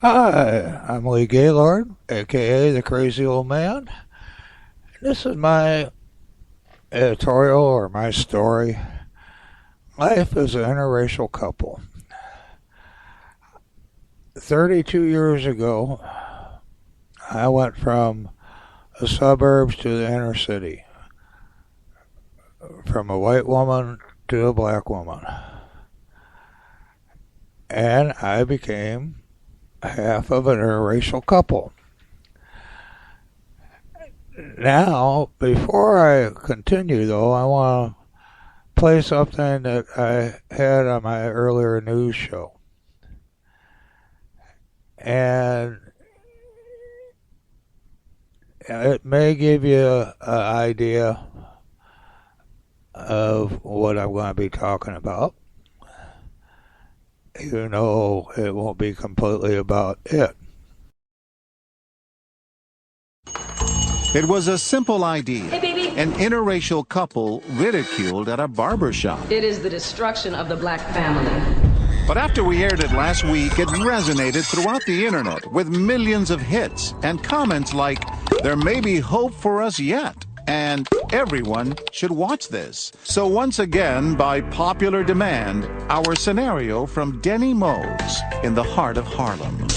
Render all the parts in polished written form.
Hi, I'm Lee Gaylord, aka the Crazy Old Man. This is my editorial or my story. Life as an interracial couple. 32 years ago, I went from the suburbs to the inner city, from a white woman to a black woman. And I became half of an interracial couple. Now, before I continue though, I want to play something that I had on my earlier news show. And it may give you an idea of what I'm going to be talking about. You know, it won't be completely about it. It was a simple idea. Hey, baby. An interracial couple ridiculed at a barber shop. It is the destruction of the black family. But after we aired it last week, it resonated throughout the internet with millions of hits and comments like, "There may be hope for us yet," and "Everyone should watch this." So once again, by popular demand, our scenario from Denny Moe's in the heart of Harlem.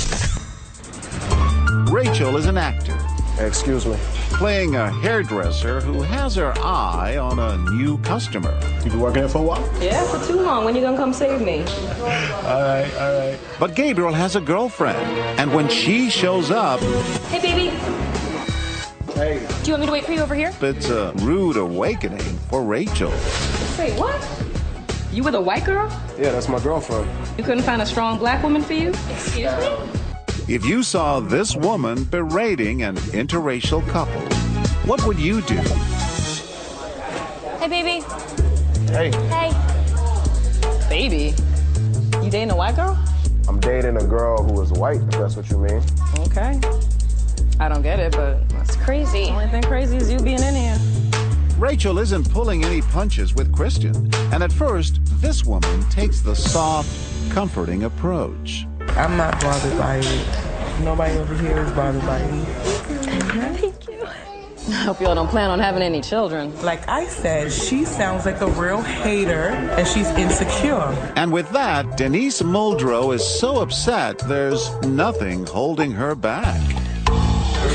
Rachel is an actor. Excuse me. Playing a hairdresser who has her eye on a new customer. You been working here for a while? Yeah, for too long. When you gonna come save me? All right. But Gabriel has a girlfriend, and when she shows up, Hey, baby. Hey. Do you want me to wait for you over here? it's a rude awakening for Rachel. Say what? You with a white girl? Yeah, that's my girlfriend. You couldn't find a strong black woman for you? Excuse me? If you saw this woman berating an interracial couple, what would you do? Hey, baby. Hey. Hey. Baby, you dating a white girl? I'm dating a girl who is white, if that's what you mean. Okay. I don't get it, but It's crazy. the only thing crazy is you being in here. Rachel isn't pulling any punches with Christian, and at first, this woman takes the soft, comforting approach. I'm not bothered by it. Nobody over here is bothered by it. Thank you. I hope y'all don't plan on having any children. Like I said, she sounds like a real hater and she's insecure. And with that, Denise Muldrow is so upset there's nothing holding her back.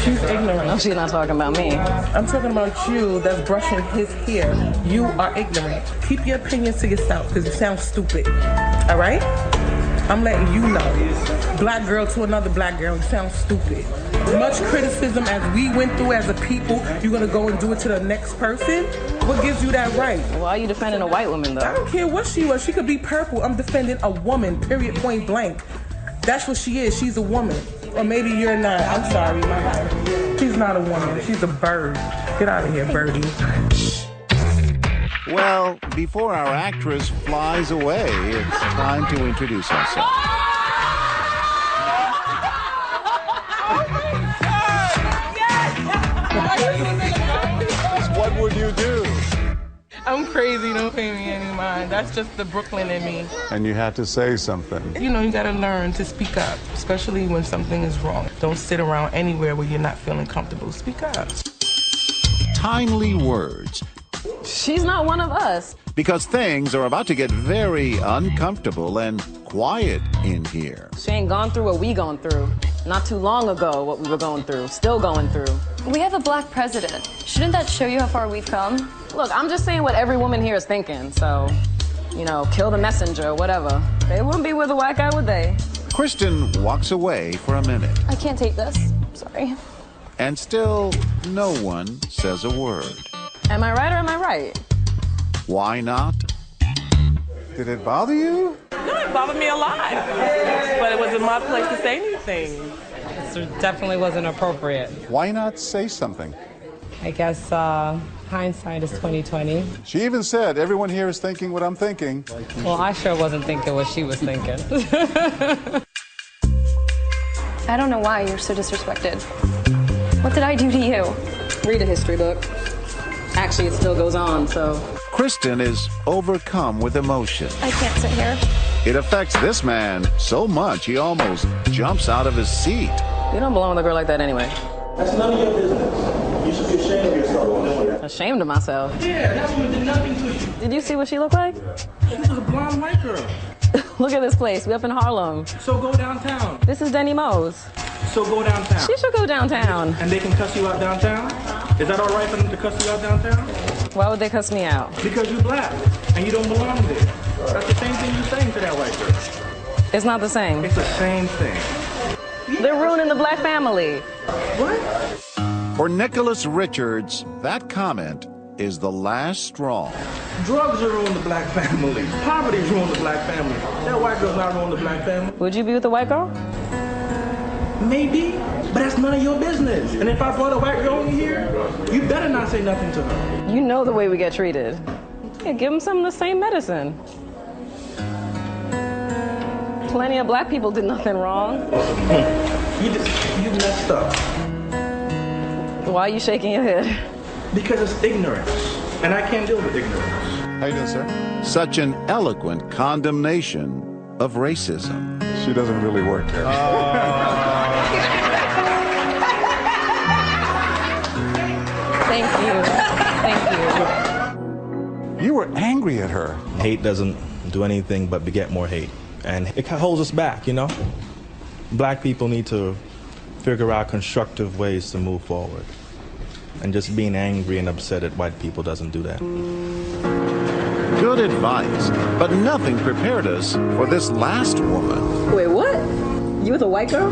She's ignorant. No, she's not talking about me. I'm talking about you that's brushing his hair. You are ignorant. Keep your opinions to yourself because you sound stupid. All right? I'm letting you know. Black girl to another black girl, you sound stupid. As much criticism as we went through as a people, you're gonna go and do it to the next person? What gives you that right? Why are you defending a white woman, I though? don't care what she was. She could be purple. I'm defending a woman, period, point blank. That's what she is. She's a woman. Or maybe you're not. I'm sorry, my bad. She's not a woman. She's a bird. Get out of here, birdie. Well, before our actress flies away, it's time to introduce ourselves. What would you do? I'm crazy. Don't pay me any mind. That's just the Brooklyn in me. And you had to say something. You know, you gotta learn to speak up, especially when something is wrong. Don't sit around anywhere where you're not feeling comfortable. Speak up. Timely words, She's not one of us. because things are about to get very uncomfortable and quiet in here. She ain't gone through what we gone through. Not too long ago, what we were going through. Still going through. We have a black president. Shouldn't that show you how far we've come? Look, I'm just saying what every woman here is thinking. So, you know, kill the messenger, whatever. They wouldn't be with a white guy, would they? Kristen walks away for a minute, I can't take this. Sorry. and still no one says a word. Am I right or am I right? Why not? Did it bother you? No, it bothered me a lot. But it wasn't my place to say anything. This definitely wasn't appropriate. Why not say something? I guess hindsight is 2020. She even said, everyone here is thinking what I'm thinking. Well, I sure wasn't thinking what she was thinking. I don't know why you're so disrespected. What did I do to you? Read a history book. Actually, it still goes on, so. Kristen is overcome with emotion. I can't sit here. It affects this man so much he almost jumps out of his seat. You don't belong with a girl like that anyway. That's none of your business. You should be ashamed of yourself for doing that. Ashamed of myself. Yeah, that woman did nothing to you. Did you see what she looked like? She was a blonde white girl. Look at this place. We up in Harlem. So go downtown. This is Denny Mo's. So go downtown. She should go downtown. And they can cuss you out downtown? Is that all right for them to cuss you out downtown? Why would they cuss me out? Because you're black and you don't belong there. That's the same thing you're saying to that white girl. It's not the same. It's the same thing. They're ruining the black family. What? For Nicholas Richards, that comment is the last straw. Drugs are ruining the black family. Poverty's ruining the black family. That white girl's not ruining the black family. Would you be with a white girl? Maybe, but that's none of your business. And if I brought a white girl in here, you better not say nothing to her. You know the way we get treated. Yeah, give them some of the same medicine. Plenty of black people did nothing wrong. You messed up. Why are you shaking your head? Because it's ignorance, and I can't deal with ignorance. How you doing, sir? Such an eloquent condemnation of racism. She doesn't really work here. Thank you. Thank you. You were angry at her. Hate doesn't do anything but beget more hate. And it holds us back, you know? Black people need to figure out constructive ways to move forward. And just being angry and upset at white people doesn't do that. Good advice, but nothing prepared us for this last woman. Wait, what? You with a white girl?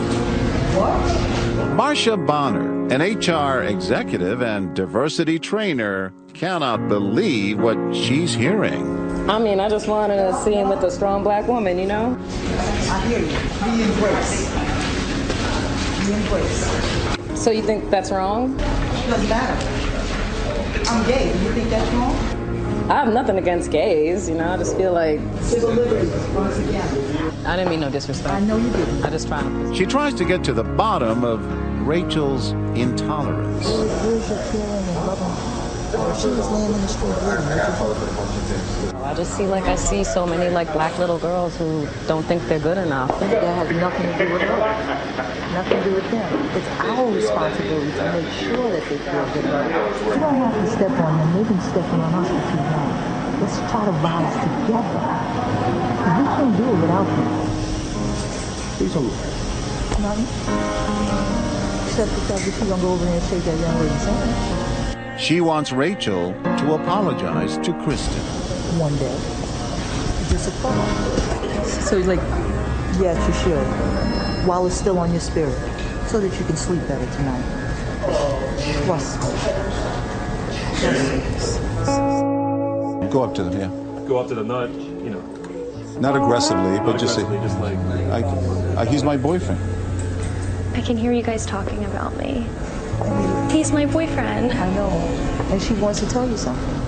Marcia Bonner, an HR executive and diversity trainer, cannot believe what she's hearing. I mean, I just wanted to see him with a strong black woman, you know? I hear you. Be embraced. Be embraced. So you think that's wrong? Doesn't matter. I'm gay. Do you think that's wrong? I have nothing against gays, you know? I just feel like... Civil liberties, once again. I didn't mean no disrespect. I know you didn't. I just try to... She tries to get to the bottom of Rachel's intolerance. Where's your feeling and loving? She was laying in the street bleeding. I just see I see so many black little girls who don't think they're good enough. That has nothing to do with her. Nothing to do with them. It's our responsibility to make sure that they feel good enough. You don't have to step on them. They've been stepping on us for too long. Let's try to rise together. We can't do it without them. Nothing. Except that we're going to go over there and shake that young lady's hand. She wants Rachel to apologize to Kristen. One day. Just a thought. So he's like... Yes, you should. While it's still on your spirit. So that you can sleep better tonight. Trust me. Go up to them, yeah. Go up to the nut, you know. Not aggressively, but just say, Just like he's my boyfriend. I can hear you guys talking about me. He's my boyfriend. I know. And she wants to tell you something.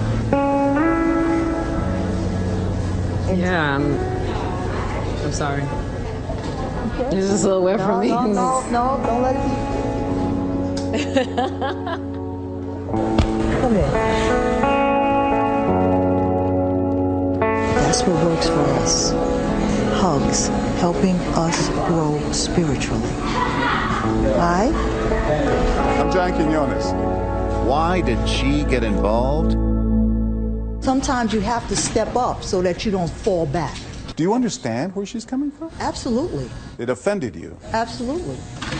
Yeah, I'm sorry. Okay. It's just a little weird for me. No, don't let it be. Come here. That's what works for us. Hugs, helping us grow spiritually. Alright? I'm John Quinones. Why did she get involved? Sometimes you have to step up so that you don't fall back. Do you understand where she's coming from? Absolutely. It offended you. Absolutely.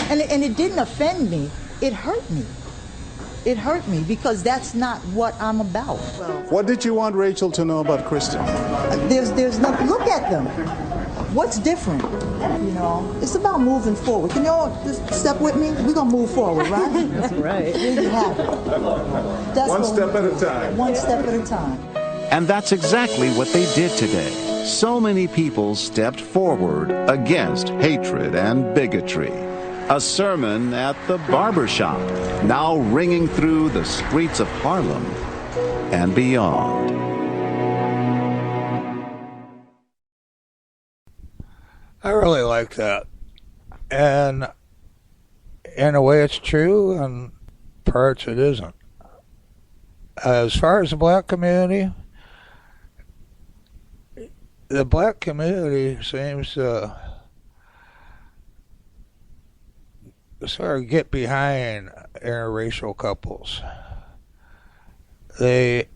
And it didn't offend me. It hurt me. It hurt me because that's not what I'm about. What did you want Rachel to know about Kristen? There's nothing. Look at them. What's different? You know, it's about moving forward. Can you all just step with me? We're gonna move forward, right? That's right. There you have it. That's One what step we at a do. time. One step at a time. And that's exactly what they did today. So many people stepped forward against hatred and bigotry. A sermon at the barbershop, now ringing through the streets of Harlem and beyond. I really like that. And in a way it's true, and parts it isn't. As far as the black community, the black community seems to sort of get behind interracial couples. They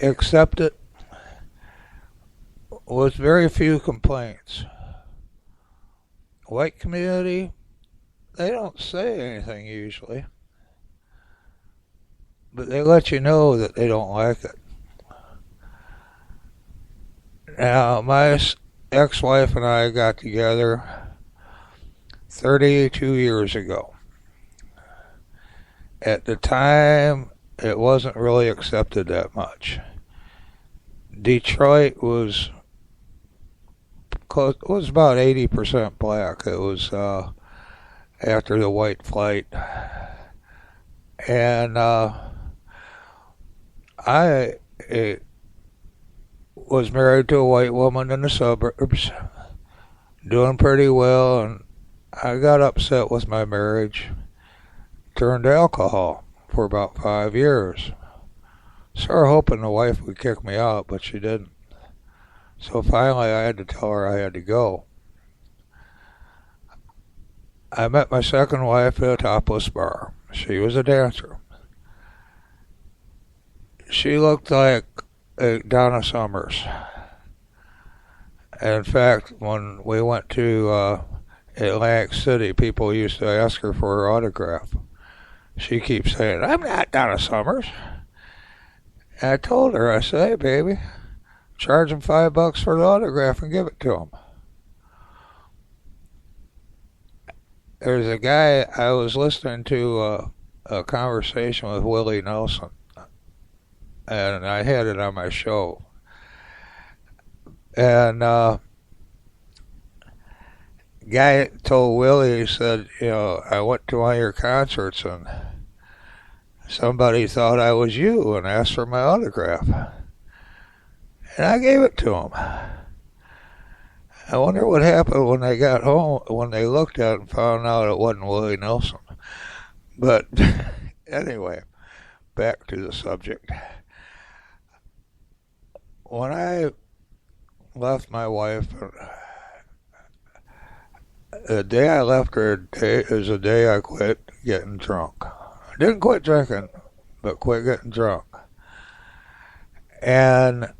accept it with very few complaints. White community, they don't say anything usually, but they let you know that they don't like it. Now, my ex-wife and I got together 32 years ago. At the time, it wasn't really accepted that much. Detroit was close, it was about 80% black. It was after the white flight. And I was married to a white woman in the suburbs, doing pretty well, and I got upset with my marriage, turned to alcohol for about 5 years. Started hoping the wife would kick me out, but she didn't. So finally I had to tell her I had to go. I met my second wife at a topless bar. She was a dancer. She looked like Donna Summers. In fact, when we went to Atlantic City, people used to ask her for her autograph. She keeps saying, "I'm not Donna Summers." And I told her, I said, "Hey, baby, charge him $5 for the autograph and give it to him." There's a guy, I was listening to a conversation with Willie Nelson, and I had it on my show. And guy told Willie, he said, I went to one of your concerts and somebody thought I was you and asked for my autograph. And I gave it to him. I wonder what happened when they got home, when they looked at it and found out it wasn't Willie Nelson. But anyway, back to the subject. When I left my wife, the day I left her is the day I quit getting drunk. I didn't quit drinking, but quit getting drunk. And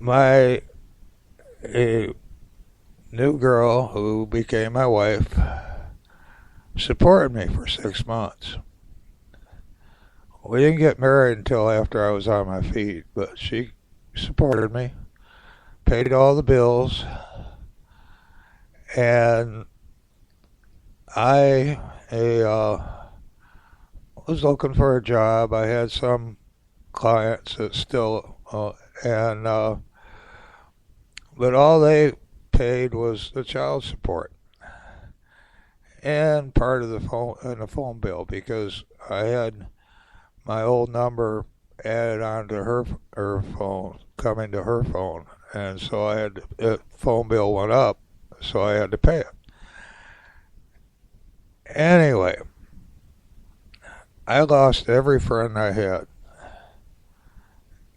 my new girl, who became my wife, supported me for 6 months. We didn't get married until after I was on my feet, but she supported me, paid all the bills, and I was looking for a job. I had some clients that still, but all they paid was the child support and part of the phone bill, because I had my old number added onto her phone, coming to her phone, and so I had the phone bill went up, so I had to pay it. Anyway, I lost every friend I had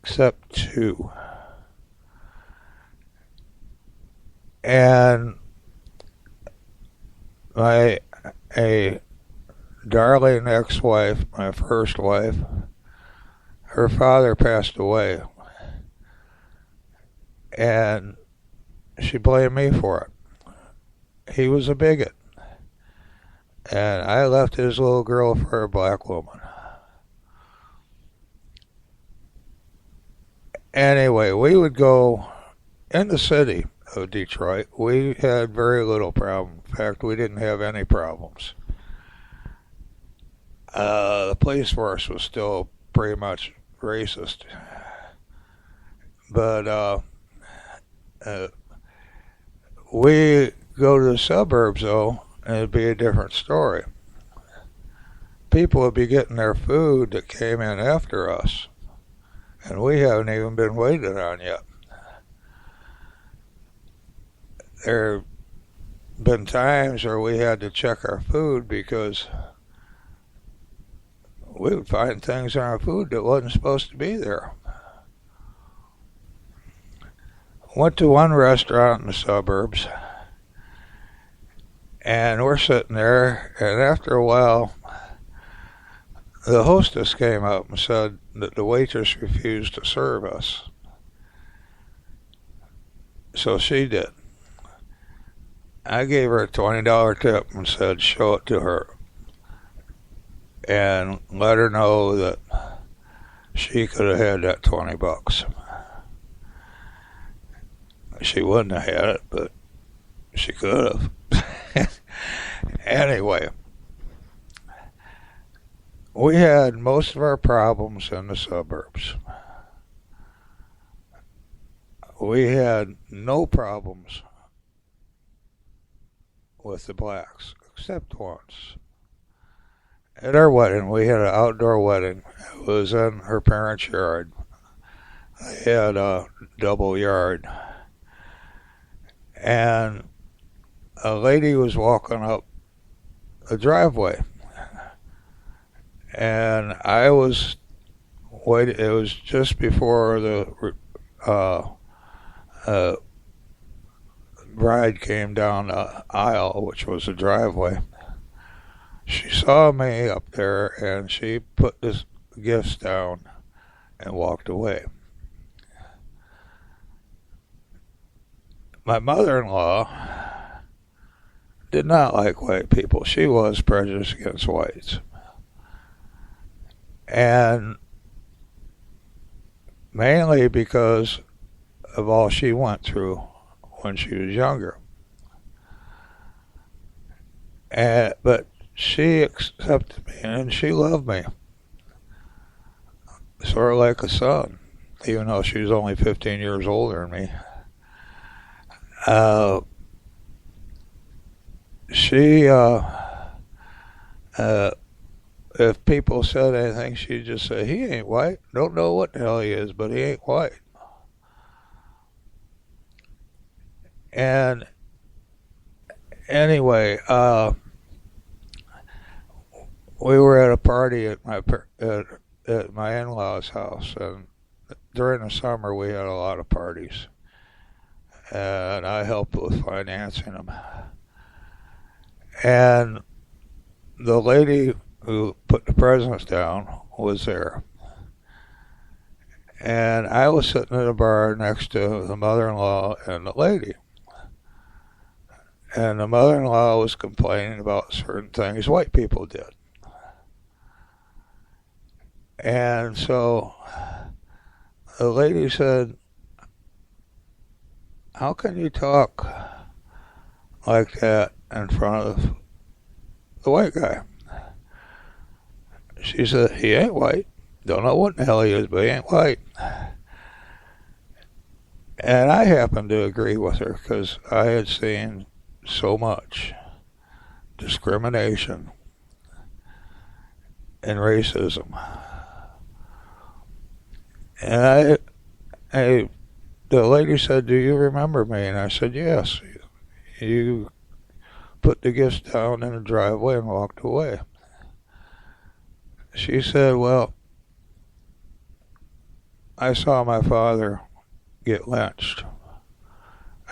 except 2. And a darling ex-wife, my first wife, her father passed away, and she blamed me for it. He was a bigot, and I left his little girl for a black woman. Anyway, we would go in the city of Detroit. We had very little problem. In fact, we didn't have any problems. The police force was still pretty much racist, but we go to the suburbs, though, and it'd be a different story. People would be getting their food that came in after us, and we haven't even been waited on yet. There have been times where we had to check our food because we would find things in our food that wasn't supposed to be there. Went to one restaurant in the suburbs, and we're sitting there, and after a while, the hostess came up and said that the waitress refused to serve us. So she did. I gave her a $20 tip and said, show it to her. And let her know that she could have had that $20. She wouldn't have had it, but she could have. Anyway, we had most of our problems in the suburbs. We had no problems with the blacks, except once. At our wedding, we had an outdoor wedding. It was in her parents' yard. They had a double yard. And a lady was walking up a driveway. And I was waiting. It was just before the bride came down the aisle, which was a driveway. She saw me up there, and she put the gifts down and walked away. My mother-in-law did not like white people. She was prejudiced against whites. And mainly because of all she went through when she was younger. But she accepted me and she loved me. Sort of like a son, even though she was only 15 years older than me. If people said anything, she'd just say, he ain't white. Don't know what the hell he is, but he ain't white. And anyway, we were at a party at my in-laws' house, and during the summer we had a lot of parties, and I helped with financing them. And the lady who put the presents down was there, and I was sitting at a bar next to the mother-in-law and the lady. And the mother-in-law was complaining about certain things white people did. And so the lady said, how can you talk like that in front of the white guy? She said, he ain't white. Don't know what the hell he is, but he ain't white. And I happened to agree with her because I had seen so much discrimination and racism. And the lady said, do you remember me? And I said, yes. You put the gifts down in the driveway and walked away. She said, well, I saw my father get lynched.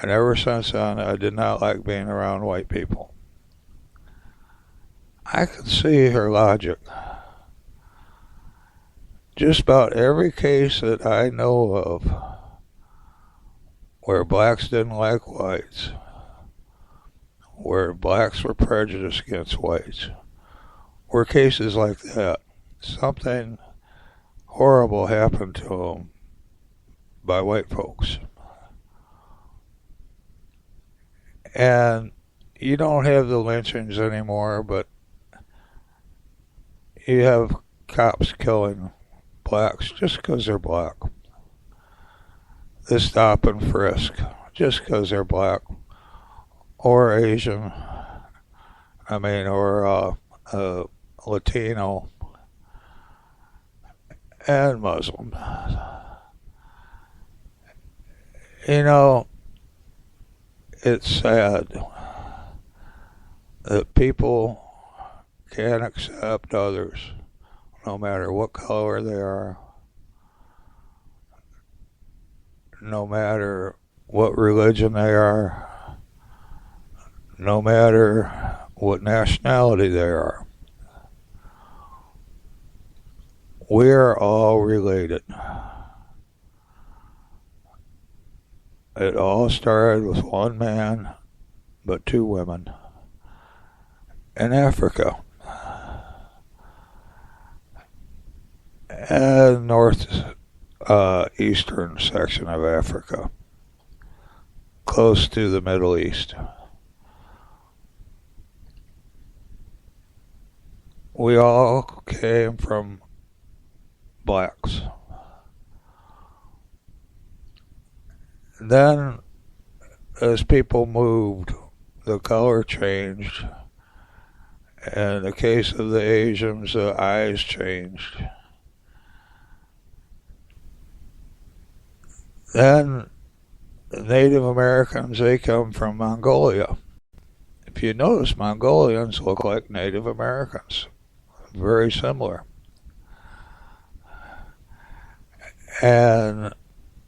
And ever since then, I did not like being around white people. I could see her logic. Just about every case that I know of where blacks didn't like whites, where blacks were prejudiced against whites, were cases like that. Something horrible happened to them by white folks. And you don't have the lynchings anymore, but you have cops killing blacks just because they're black. They stop and frisk just because they're black or Asian, or Latino and Muslim. You know, it's sad that people can't accept others no matter what color they are, no matter what religion they are, no matter what nationality they are. We are all related. It all started with one man, but two women in Africa. And northeastern section of Africa, close to the Middle East. We all came from blacks. Then, as people moved, the color changed. In the case of the Asians, the eyes changed. Then, the Native Americans, they come from Mongolia. If you notice, Mongolians look like Native Americans. Very similar. And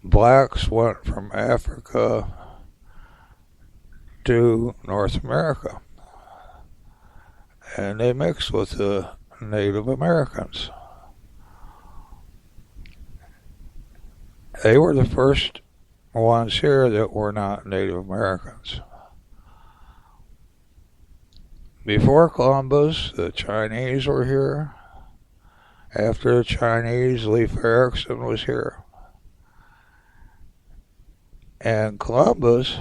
blacks went from Africa to North America. And they mixed with the Native Americans. They were the first ones here that were not Native Americans. Before Columbus, the Chinese were here. After the Chinese, Leif Erikson was here. And Columbus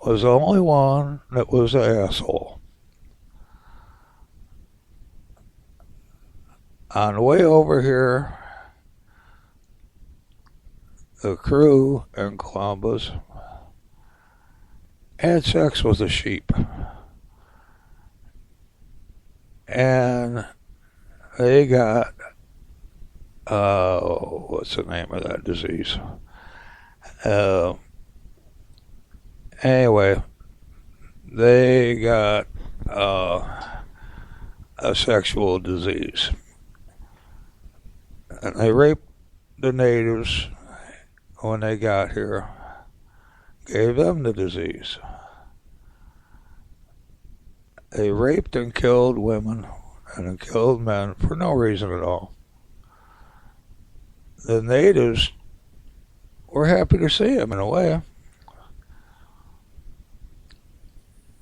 was the only one that was an asshole. On the way over here, the crew in Columbus had sex with a sheep. And they got, what's the name of that disease? Anyway, they got a sexual disease. And they raped the natives when they got here, gave them the disease. They raped and killed women and killed men for no reason at all. The natives were happy to see them in a way.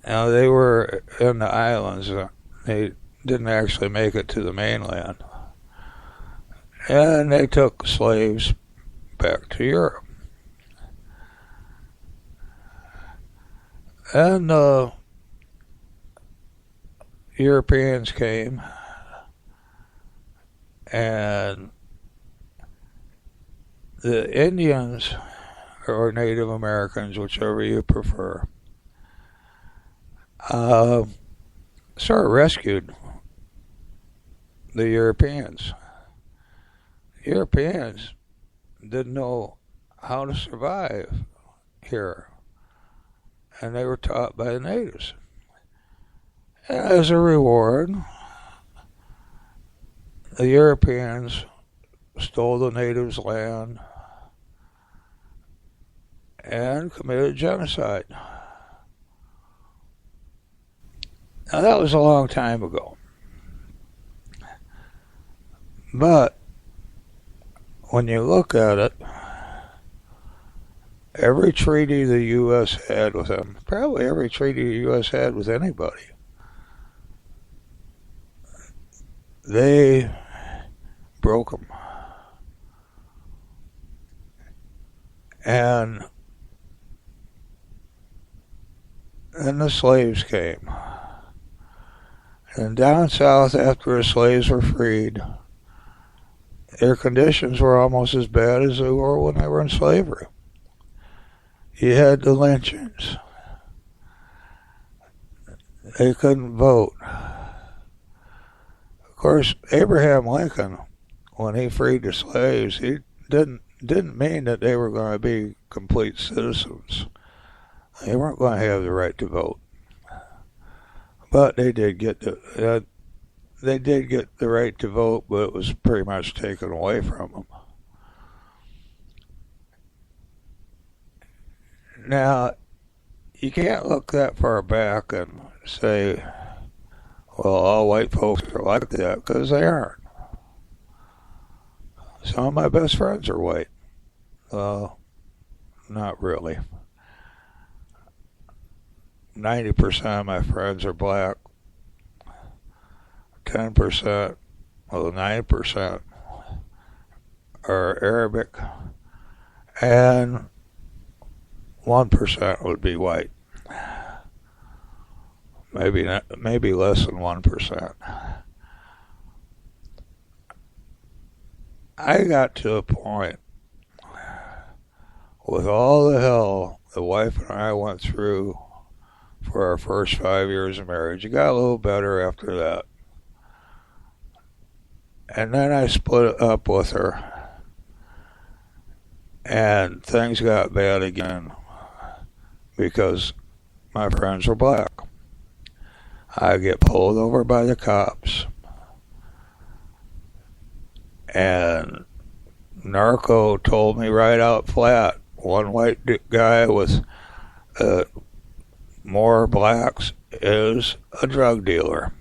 Now, they were in the islands. They didn't actually make it to the mainland. And they took slaves back to Europe. And Europeans came, and the Indians or Native Americans, whichever you prefer, sort of rescued the Europeans. Europeans didn't know how to survive here, and they were taught by the natives. And as a reward, the Europeans stole the natives' land and committed genocide. Now, that was a long time ago. But when you look at it, every treaty the U.S. had with them, probably every treaty the U.S. had with anybody, they broke them. And then the slaves came. And down south, after the slaves were freed, their conditions were almost as bad as they were when they were in slavery. You had the lynchings. They couldn't vote. Of course, Abraham Lincoln, when he freed the slaves, he didn't mean that they were going to be complete citizens. They weren't going to have the right to vote. But they did get the right to vote, but it was pretty much taken away from them. Now, you can't look that far back and say, well, all white folks are like that, because they aren't. Some of my best friends are white. Well, not really. 90% of my friends are black. 10%, well, 9% are Arabic. And 1% would be white. Maybe less than 1%. I got to a point with all the hell the wife and I went through for our first 5 years of marriage. It got a little better after that. And then I split up with her. And things got bad again because my friends were black. I get pulled over by the cops. And Narco told me right out flat, one white guy with more blacks is a drug dealer.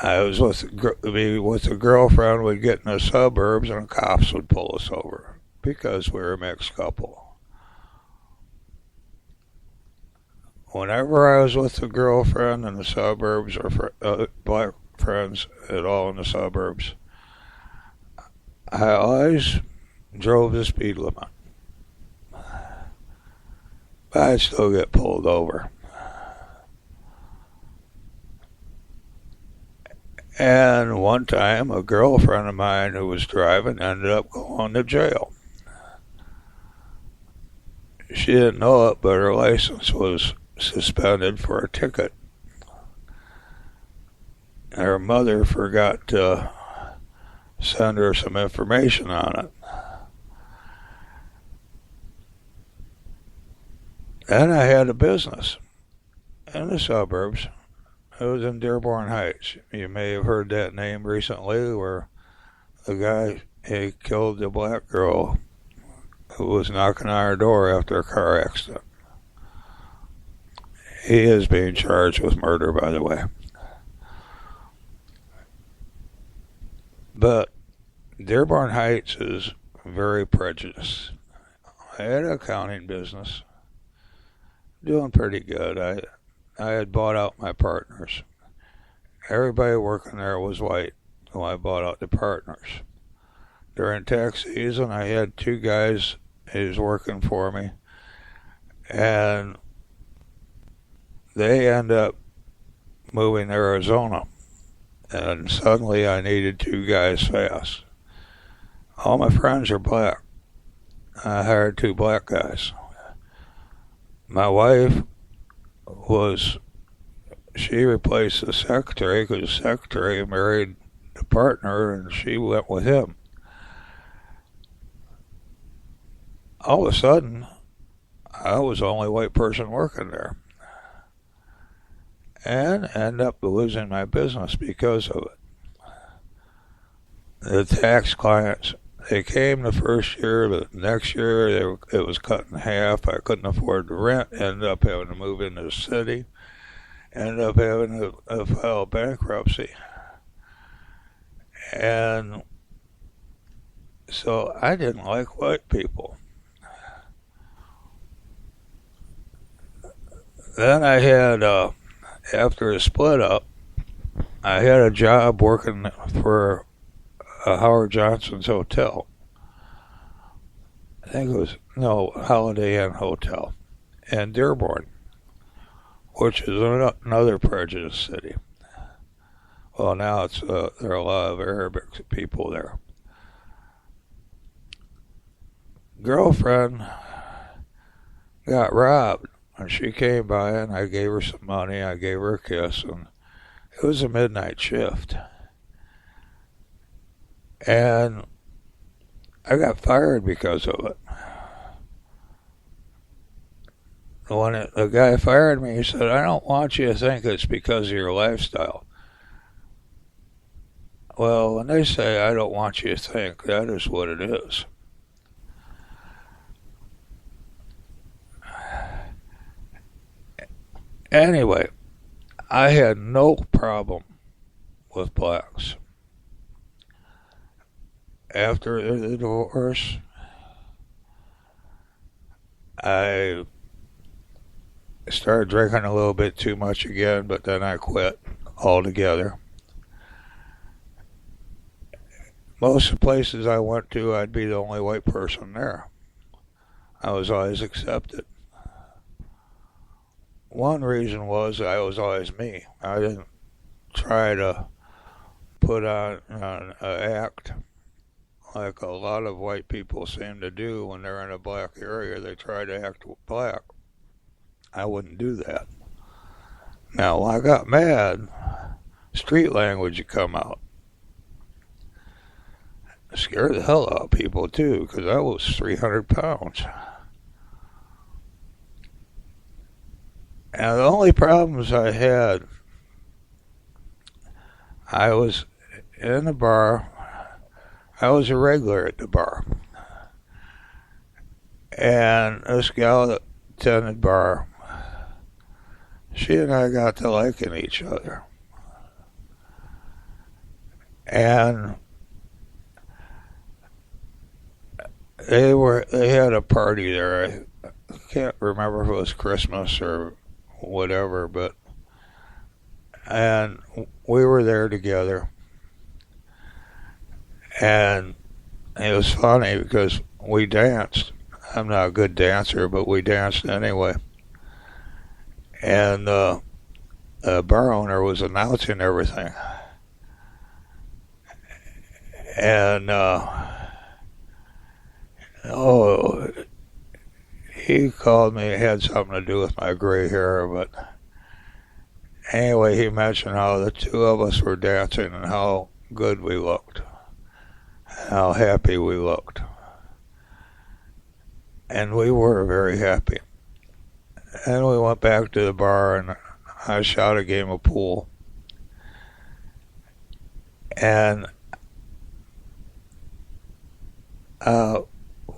I was with a girlfriend, we'd get in the suburbs and the cops would pull us over because we were a mixed couple. Whenever I was with a girlfriend in the suburbs or black friends at all in the suburbs, I always drove the speed limit. But I'd still get pulled over. And one time, a girlfriend of mine who was driving ended up going to jail. She didn't know it, but her license was suspended for a ticket. Her mother forgot to send her some information on it. Then I had a business in the suburbs. It was in Dearborn Heights. You may have heard that name recently, where the guy, he killed the black girl who was knocking on our door after a car accident. He is being charged with murder, by the way. But Dearborn Heights is very prejudiced. I had an accounting business, doing pretty good. I had bought out my partners. Everybody working there was white, so I bought out the partners. During tax season, I had two guys who was working for me, and they end up moving to Arizona, and suddenly I needed two guys fast. All my friends are black. I hired two black guys. My wife she replaced the secretary because the secretary married the partner and she went with him. All of a sudden, I was the only white person working there. And ended up losing my business because of it. The tax clients, they came the first year, the next year it was cut in half. I couldn't afford the rent, ended up having to move into the city, ended up having to file bankruptcy. And so I didn't like white people. Then I had, after a split up, I had a job working for Howard Johnson's hotel. I think it was, Holiday Inn Hotel in Dearborn, which is another prejudiced city. Well, now there are a lot of Arabic people there. Girlfriend got robbed, and she came by, and I gave her some money, I gave her a kiss, and it was a midnight shift. And I got fired because of it. When the guy fired me, he said, I don't want you to think it's because of your lifestyle. Well, when they say I don't want you to think, that is what it is. Anyway, I had no problem with blacks. After the divorce, I started drinking a little bit too much again, but then I quit altogether. Most of the places I went to, I'd be the only white person there. I was always accepted. One reason was I was always me. I didn't try to put on an act like a lot of white people seem to do when they're in a black area. They try to act black. I wouldn't do that. Now, when I got mad, street language would come out. It scared the hell out of people, too, because I was 300 pounds. And the only problems I had, I was in the bar. I was a regular at the bar. And this gal that attended bar, she and I got to liking each other. And they had a party there. I can't remember if it was Christmas or whatever, and we were there together. And it was funny because we danced. I'm not a good dancer, but we danced anyway. And the bar owner was announcing everything. And, he called me. It had something to do with my gray hair, but anyway, he mentioned how the two of us were dancing and how good we looked. How happy we looked. And we were very happy. And we went back to the bar and I shot a game of pool. And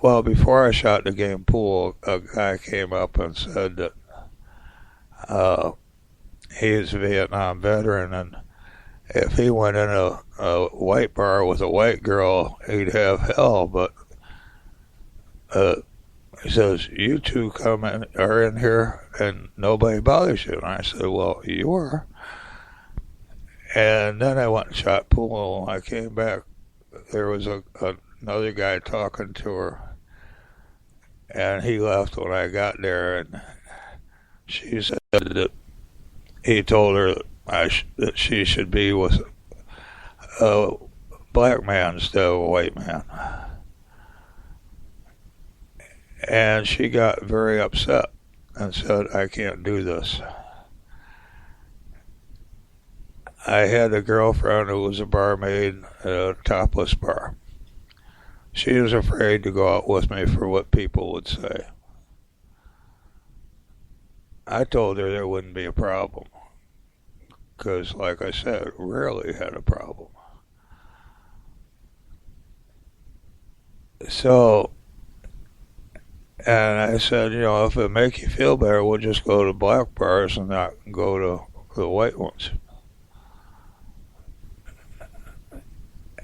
well, before I shot the game of pool, a guy came up and said that he's a Vietnam veteran, and if he went in a white bar with a white girl, he'd have hell. But he says, you two are in here and nobody bothers you. And I said, well, you are. And then I went and shot pool. When I came back, there was another guy talking to her. And he left when I got there. And she said that he told her that she should be with a black man instead of a white man. And she got very upset and said, I can't do this. I had a girlfriend who was a barmaid at a topless bar. She was afraid to go out with me for what people would say. I told her there wouldn't be a problem. Because, like I said, rarely had a problem. So, and I said, if it make you feel better, we'll just go to black bars and not go to the white ones.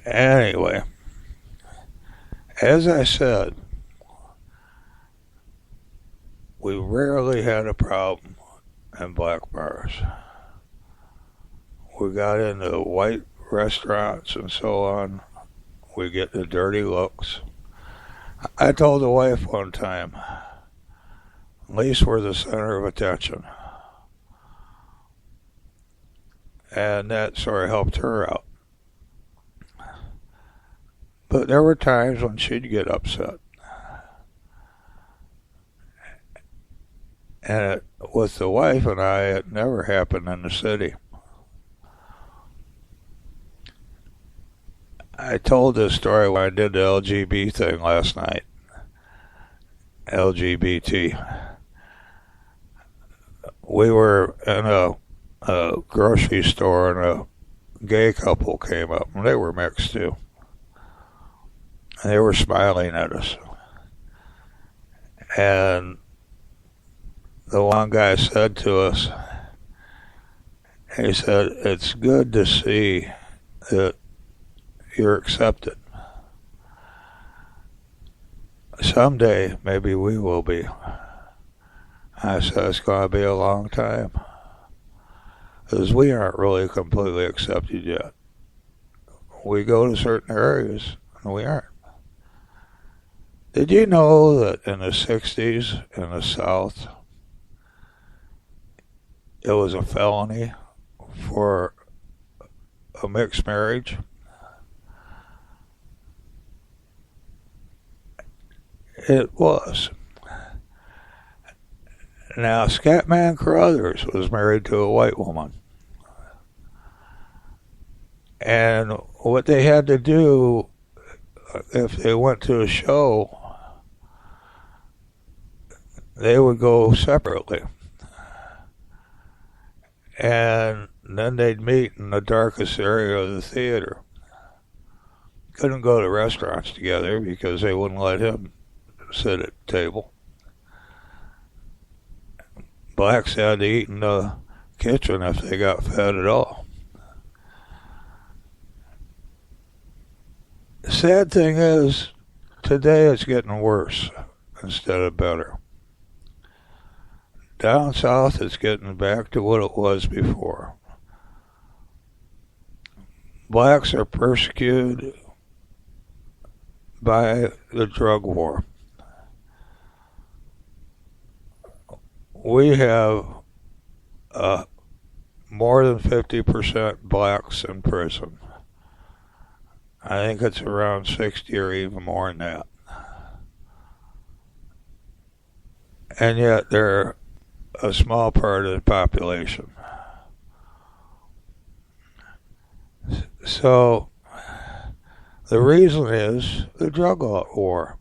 Anyway, as I said, we rarely had a problem in black bars. We got into white restaurants and so on. We get the dirty looks. I told the wife one time, at least we're the center of attention. And that sort of helped her out. But there were times when she'd get upset. And with the wife and I, it never happened in the city. I told this story when I did the LGBT thing last night. LGBT. We were in a grocery store and a gay couple came up, and they were mixed too. And they were smiling at us. And the one guy said to us, He said, it's good to see that you're accepted. Someday, maybe we will be. I said, it's going to be a long time. Because we aren't really completely accepted yet. We go to certain areas, and we aren't. Did you know that in the 60s in the South, it was a felony for a mixed marriage? It was. Now, Scatman Crothers was married to a white woman. And what they had to do, if they went to a show, they would go separately. And then they'd meet in the darkest area of the theater. Couldn't go to restaurants together because they wouldn't let him sit at the table. Blacks had to eat in the kitchen if they got fed at all. The sad thing is, today it's getting worse instead of better. Down south, it's getting back to what it was before. Blacks are persecuted by the drug war. We have more than 50% blacks in prison. I think it's around 60 or even more than that. And yet they're a small part of the population. So the reason is the drug war.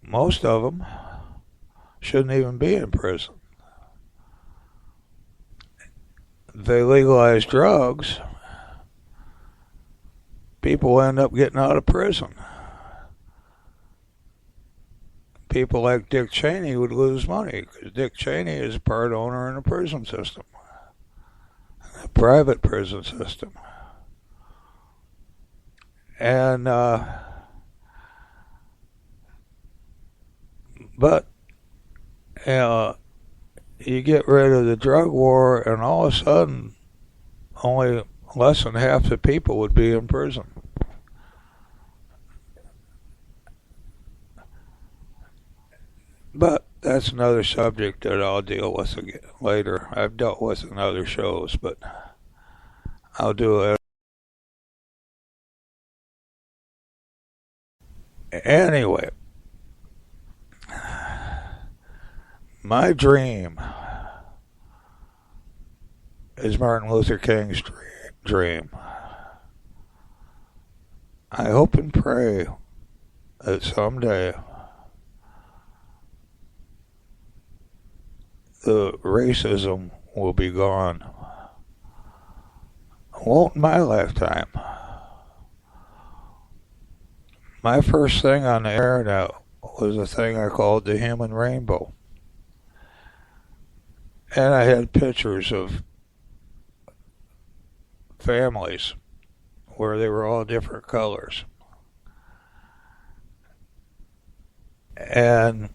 Most of them shouldn't even be in prison. If they legalize drugs, people end up getting out of prison. People like Dick Cheney would lose money because Dick Cheney is a part owner in the prison system, a private prison system. And, but, you know, you get rid of the drug war and all of a sudden only less than half the people would be in prison. But that's another subject that I'll deal with again later. I've dealt with in other shows, but I'll do it. Anyway, my dream is Martin Luther King's dream. I hope and pray that someday the racism will be gone. Won't in my lifetime. My first thing on the internet was a thing I called the human rainbow. And I had pictures of families where they were all different colors. And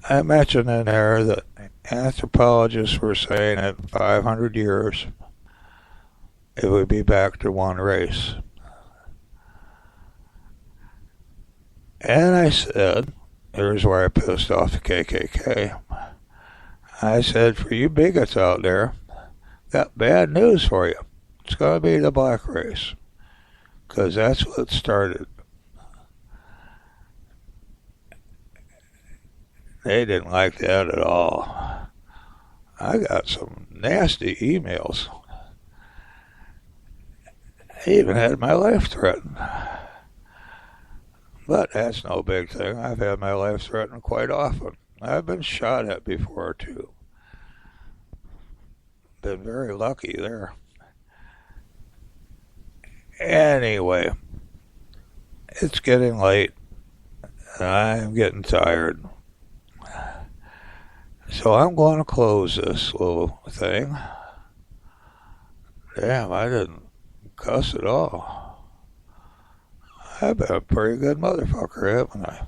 I mentioned in there that anthropologists were saying that 500 years it would be back to one race. And I said, here's where I pissed off the KKK. I said, for you bigots out there, got bad news for you. It's going to be the black race. Because that's what started. They didn't like that at all. I got some nasty emails. I even had my life threatened. But that's no big thing. I've had my life threatened quite often. I've been shot at before, too. Been very lucky there. Anyway, it's getting late. I'm getting tired. So I'm going to close this little thing. Damn, I didn't cuss at all. I've been a pretty good motherfucker, haven't I?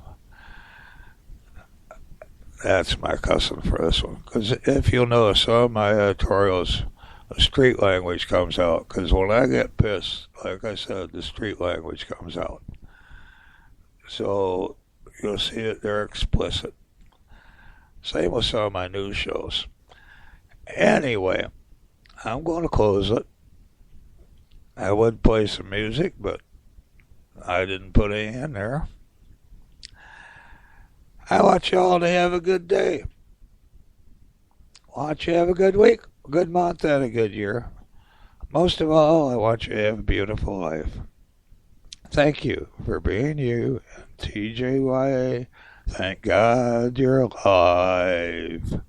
That's my cussing for this one. Because if you'll notice, some of my editorials, the street language comes out. Because when I get pissed, like I said, the street language comes out. So you'll see it, they're explicit. Same with some of my news shows. Anyway, I'm going to close it. I would play some music, but I didn't put any in there. I want you all to have a good day. I want you to have a good week, a good month, and a good year. Most of all, I want you to have a beautiful life. Thank you for being you and TJYA. Thank God you're alive.